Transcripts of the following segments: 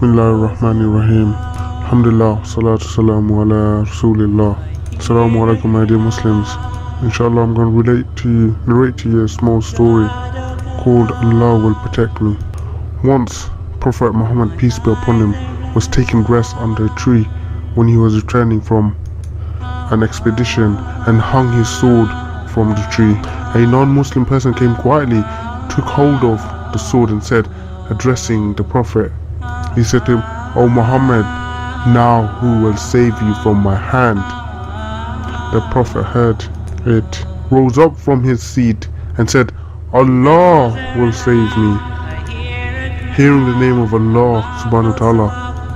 Bismillahirrahmanirrahim. Alhamdulillah, salatu salamu ala Rasulillah. Assalamu alaikum, my dear Muslims. Inshallah, I'm going to narrate to you a small story called Allah Will Protect Me. Once, Prophet Muhammad, peace be upon him, was taking rest under a tree when he was returning from an expedition and hung his sword from the tree. A non-Muslim person came quietly, took hold of the sword and said, addressing the Prophet, he said to him, "O Muhammad, now who will save you from my hand?" The Prophet heard it, rose up from his seat and said, "Allah will save me." Hearing the name of Allah subhanahu wa ta'ala,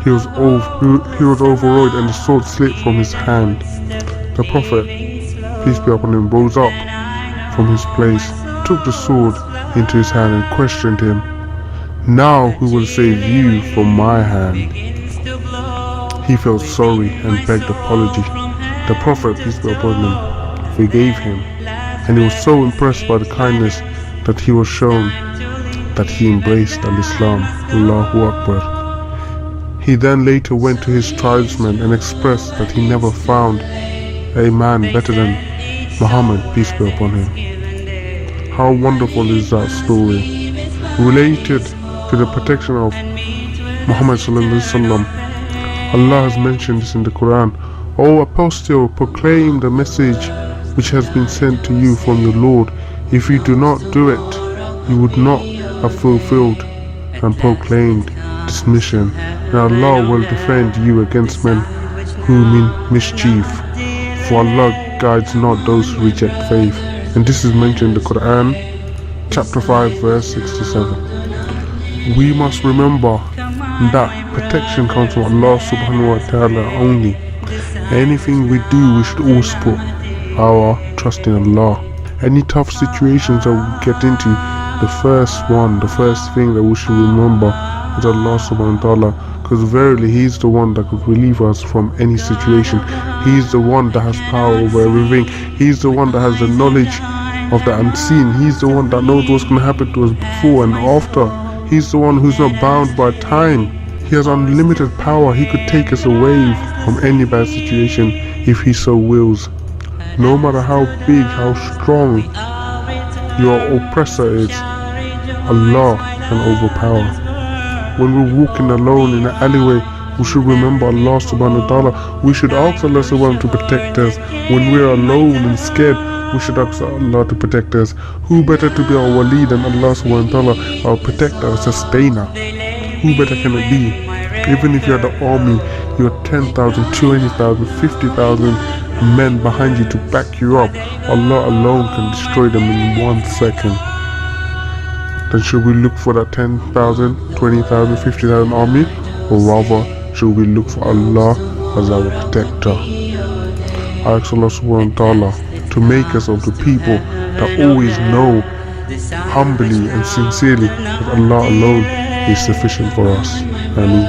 he was overawed and the sword slipped from his hand. The Prophet, peace be upon him, rose up from his place, took the sword into his hand and questioned him, "Now who will save you from my hand?" He felt sorry and begged apology. The Prophet, peace be upon him, forgave him, and he was so impressed by the kindness that he was shown that he embraced al-Islam. Allahu Akbar. He then later went to his tribesmen and expressed that he never found a man better than Muhammad, peace be upon him. How wonderful is that story? Related to the protection of Muhammad sallallahu alaihi wasallam, Allah has mentioned this in the Quran. "O apostle, proclaim the message which has been sent to you from your Lord. If you do not do it, you would not have fulfilled and proclaimed this mission, and Allah will defend you against men who mean mischief. For Allah guides not those who reject faith." And this is mentioned in the Quran, chapter 5, verse 67. We must remember that protection comes from Allah subhanahu wa ta'ala only. Anything we do, we should always put our trust in Allah. Any tough situations that we get into, the first thing that we should remember is Allah subhanahu wa ta'ala, because verily He is the one that could relieve us from any situation. He is the one that has power over everything. He is the one that has the knowledge of the unseen. He is the one that knows what's going to happen to us before and after. He's the one who's not bound by time. He has unlimited power. He could take us away from any bad situation if He so wills. No matter how big, how strong your oppressor is, Allah can overpower. When we're walking alone in an alleyway, we should remember Allah subhanahu wa ta'ala. We should ask Allah subhanahu to protect us. When we're alone and scared, we should ask Allah to protect us. Who better to be our wali than Allah subhanahu wa ta'ala, our protector, our sustainer? Who better can it be? Even if you're the army, you're 10,000, 20,000, 50,000 men behind you to back you up. Allah alone can destroy them in 1 second. Then should we look for that 10,000, 20,000, 50,000 army? Or rather, should we look for Allah as our protector? I ask Allah subhanahu wa ta'ala to make us of the people that always know humbly and sincerely that Allah alone is sufficient for us. Ameen.